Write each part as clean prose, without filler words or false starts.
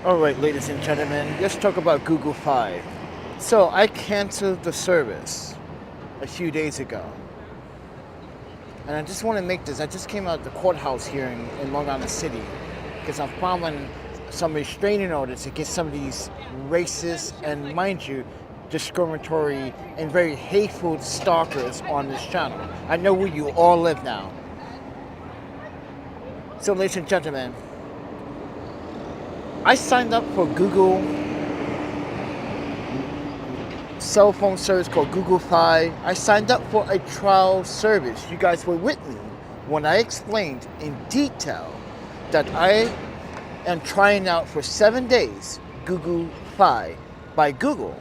Alright, ladies and gentlemen, let's talk about Google Fi. So I canceled the service a few days ago. And I just want to make this, I just came out of the courthouse here in Long Island City because I'm filing some restraining orders against some of these racist and, mind you, discriminatory and very hateful stalkers on this channel. I know where you all live now. So ladies and gentlemen, I signed up for Google cell phone service called Google Fi. I signed up for a trial service. You guys were with me when I explained in detail that I am trying out for 7 days Google Fi by Google.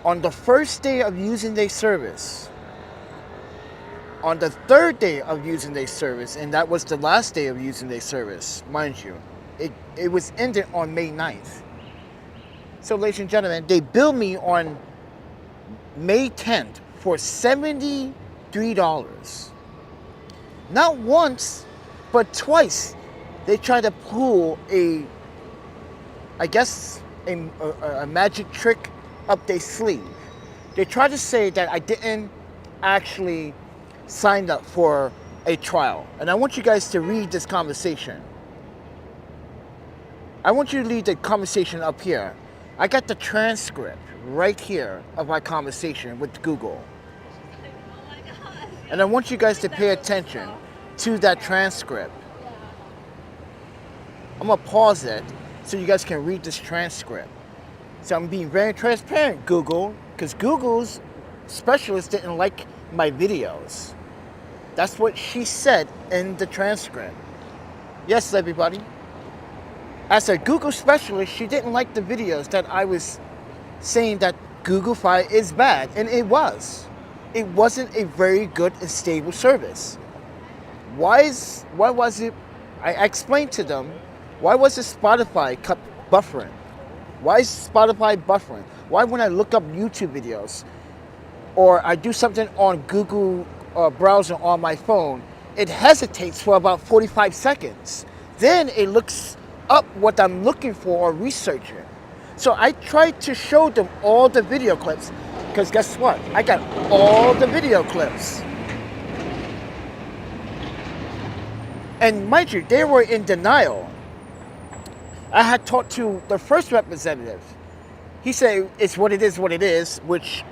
On the first day of using their service, on the third day of using their service, and that was the last day of using their service, mind you, it was ended on May 9th. So ladies and gentlemen, they billed me on May 10th for $73. Not once, but twice, they tried to pull a magic trick up their sleeve. They tried to say that I didn't actually sign up for a trial. And I want you guys to read this conversation. I want you to read the conversation up here. I got the transcript right here of my conversation with Google. And I want you guys to pay attention to that transcript. I'm gonna pause it so you guys can read this transcript. So I'm being very transparent, Google, because Google's specialist didn't like my videos. That's what she said in the transcript. Yes, everybody. As a Google specialist, she didn't like the videos that I was saying that Google Fi is bad, and it was. It wasn't a very good and stable service. Why was it? I explained to them, why was it Spotify kept buffering? Why is Spotify buffering? Why when I look up YouTube videos or I do something on Google browser on my phone, it hesitates for about 45 seconds. Then it looks up what I'm looking for or researching. So I tried to show them all the video clips, because guess what? I got all the video clips. And mind you, they were in denial. I had talked to the first representative. He said it's what it is, which,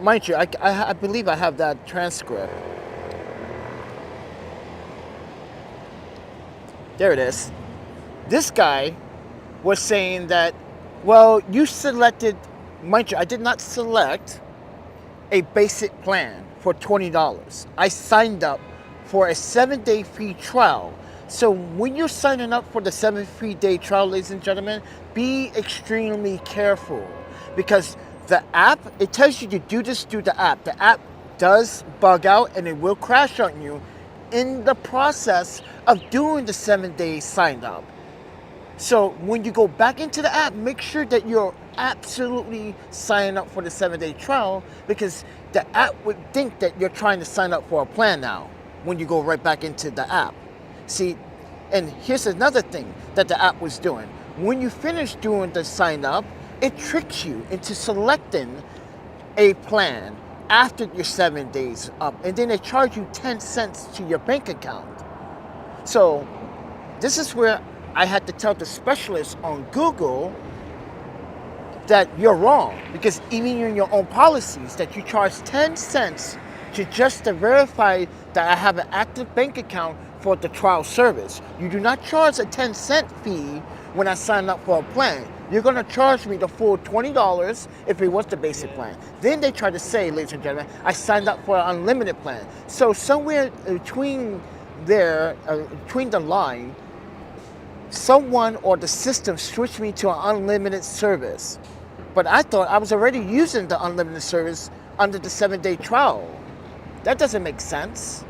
mind you, I believe I have that transcript. There it is. This guy was saying that, well, you selected, mind you, I did not select a basic plan for $20. I signed up for a 7-day free trial. So when you're signing up for the 7 free day trial, ladies and gentlemen, be extremely careful, because the app, it tells you to do this through the app. The app does bug out and it will crash on you in the process of doing the 7-day sign up. So when you go back into the app, make sure that you're absolutely signing up for the 7-day trial, because the app would think that you're trying to sign up for a plan now when you go right back into the app. See, and here's another thing that the app was doing. When you finish doing the sign up, it tricks you into selecting a plan after your 7 days up, and then they charge you 10 cents to your bank account. So this is where I had to tell the specialist on Google that you're wrong, because even in your own policies that you charge 10 cents to verify that I have an active bank account for the trial service. You do not charge a 10-cent fee when I sign up for a plan. You're going to charge me the full $20 if it was the basic plan. Then they try to say, ladies and gentlemen, I signed up for an unlimited plan. So somewhere between there, between the line, someone or the system switched me to an unlimited service. But I thought I was already using the unlimited service under the 7-day trial. That doesn't make sense.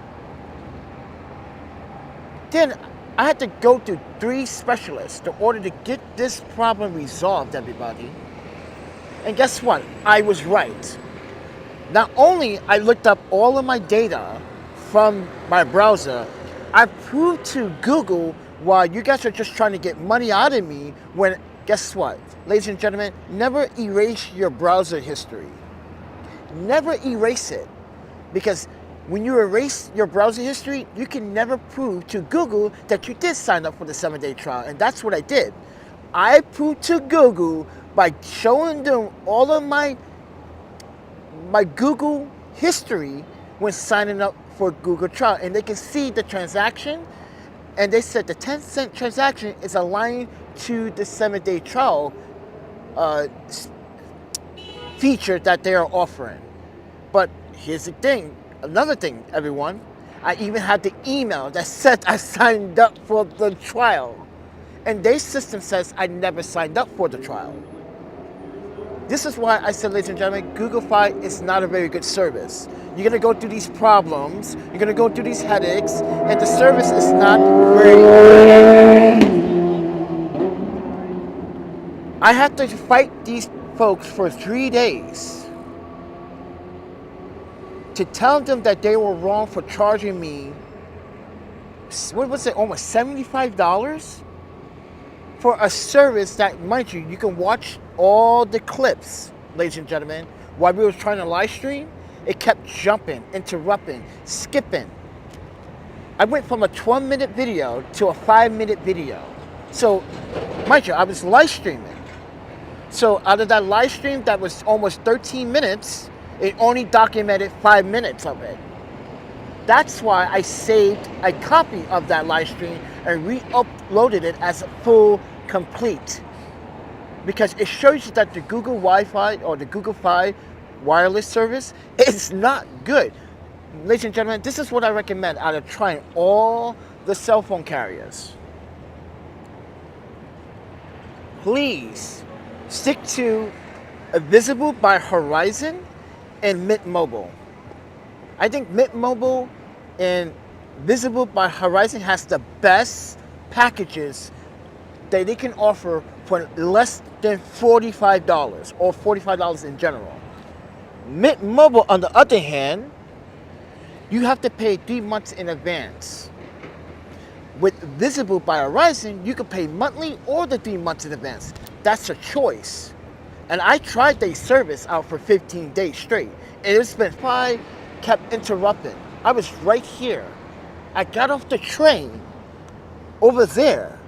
Then I had to go to 3 specialists in order to get this problem resolved, everybody. And guess what? I was right. Not only I looked up all of my data from my browser, I proved to Google why you guys are just trying to get money out of me when, guess what? Ladies and gentlemen, never erase your browser history. Never erase it. Because when you erase your browser history, you can never prove to Google that you did sign up for the 7-day trial. And that's what I did. I proved to Google by showing them all of my Google history when signing up for Google trial. And they can see the transaction. And they said the 10-cent transaction is aligned to the 7-day trial feature that they are offering. But here's the thing, another thing, everyone. I even had the email that said I signed up for the trial. And their system says I never signed up for the trial. This is why I said, ladies and gentlemen, Google Fi is not a very good service. You're gonna go through these problems, you're gonna go through these headaches, and the service is not very good. I had to fight these folks for 3 days to tell them that they were wrong for charging me, what was it, almost $75 for a service that, mind you, you can watch all the clips, ladies and gentlemen. While we were trying to live stream, it kept jumping, interrupting, skipping. I went from a 12-minute video to a 5-minute video. So, mind you, I was live streaming. So out of that live stream that was almost 13 minutes, it only documented 5 minutes of it. That's why I saved a copy of that live stream and re-uploaded it as a full complete. Because it shows you that the Google Wi-Fi or the Google Fi wireless service is not good. Ladies and gentlemen, this is what I recommend out of trying all the cell phone carriers. Please stick to Visible by Horizon and Mint Mobile. I think Mint Mobile and Visible by Horizon has the best packages that they can offer for less than $45 or $45 in general. Mint Mobile, on the other hand, you have to pay 3 months in advance. With Visible by Horizon, you can pay monthly or the 3 months in advance. That's a choice. And I tried their service out for 15 days straight. And it's been fine, kept interrupting. I was right here. I got off the train over there.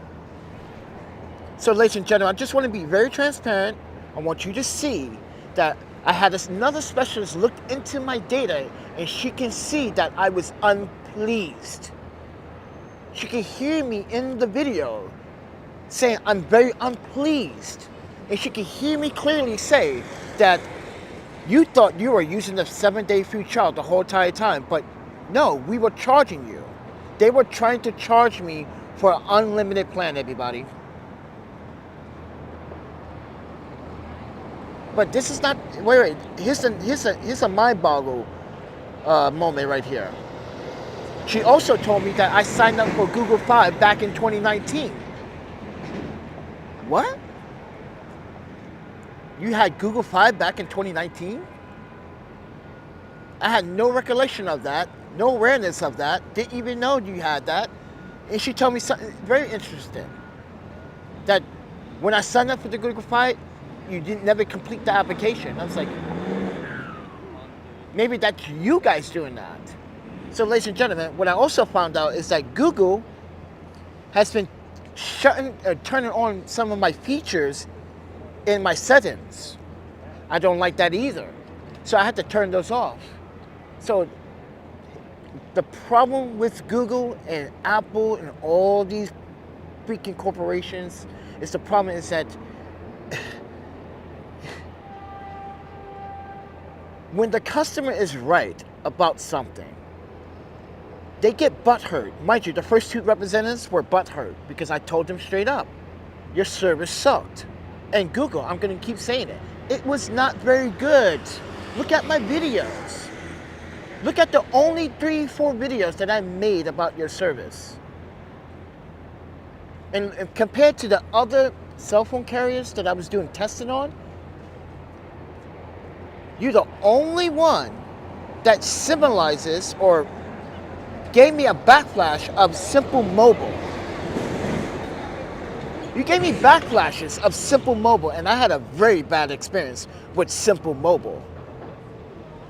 So ladies and gentlemen, I just want to be very transparent. I want you to see that I had another specialist look into my data and she can see that I was unpleased. She can hear me in the video saying I'm very unpleased. And she can hear me clearly say that you thought you were using the 7-day free trial the whole entire time, but no, we were charging you. They were trying to charge me for an unlimited plan, everybody. But this is not, wait, here's a mind-boggle moment right here. She also told me that I signed up for Google Fi back in 2019. What? You had Google Fi back in 2019? I had no recollection of that, no awareness of that, didn't even know you had that. And she told me something very interesting. That when I signed up for the Google Fi, you didn't never complete the application. I was like, maybe that's you guys doing that. So ladies and gentlemen, what I also found out is that Google has been turning on some of my features in my settings. I don't like that either. So I had to turn those off. So the problem with Google and Apple and all these freaking corporations is the problem is that when the customer is right about something, they get butthurt. Mind you, the first 2 representatives were butthurt because I told them straight up, your service sucked. And Google, I'm going to keep saying it, it was not very good. Look at my videos. Look at the only 3-4 videos that I made about your service. And compared to the other cell phone carriers that I was doing testing on, you're the only one that symbolizes or gave me a backflash of Simple Mobile. You gave me backflashes of Simple Mobile, and I had a very bad experience with Simple Mobile.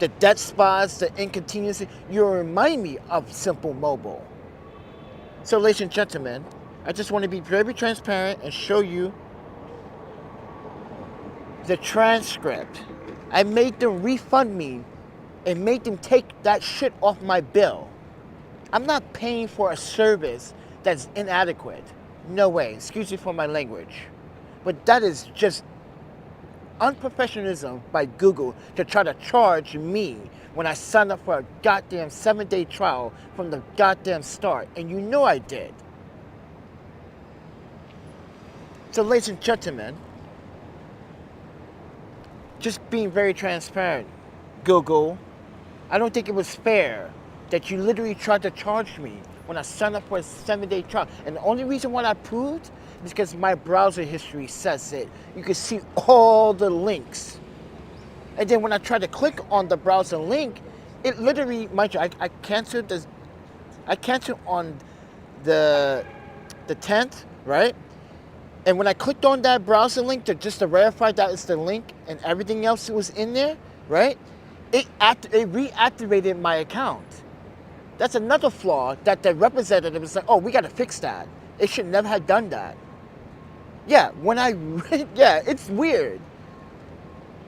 The dead spots, the inconsistency, you remind me of Simple Mobile. So, ladies and gentlemen, I just want to be very transparent and show you the transcript. I made them refund me and made them take that shit off my bill. I'm not paying for a service that's inadequate. No way. Excuse me for my language. But that is just unprofessionalism by Google to try to charge me when I signed up for a goddamn 7-day trial from the goddamn start. And you know I did. So, ladies and gentlemen, just being very transparent, Google, I don't think it was fair that you literally tried to charge me when I signed up for a 7-day trial. And the only reason why I proved is because my browser history says it. You can see all the links. And then when I tried to click on the browser link, it literally, mind you, I canceled this. I canceled on the 10th, right? And when I clicked on that browser link just to verify that it's the link and everything else was in there, right? It reactivated my account. That's another flaw that the representative was like, oh, we got to fix that. It should never have done that. Yeah, yeah, it's weird.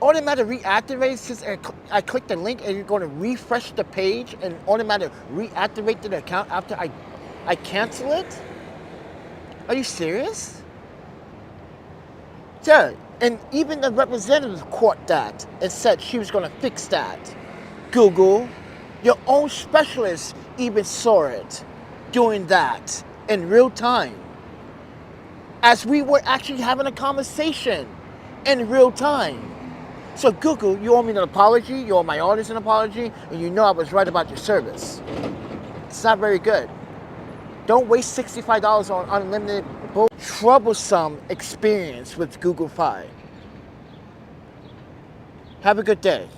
Automatically reactivates since I click the link and you're going to refresh the page and automatically reactivate the account after I cancel it? Are you serious? Yeah, and even the representative caught that and said she was going to fix that. Google, your own specialist even saw it doing that in real time. As we were actually having a conversation in real time. So Google, you owe me an apology, you owe my audience an apology, and you know I was right about your service. It's not very good. Don't waste $65 on unlimited troublesome experience with Google Fi. Have a good day.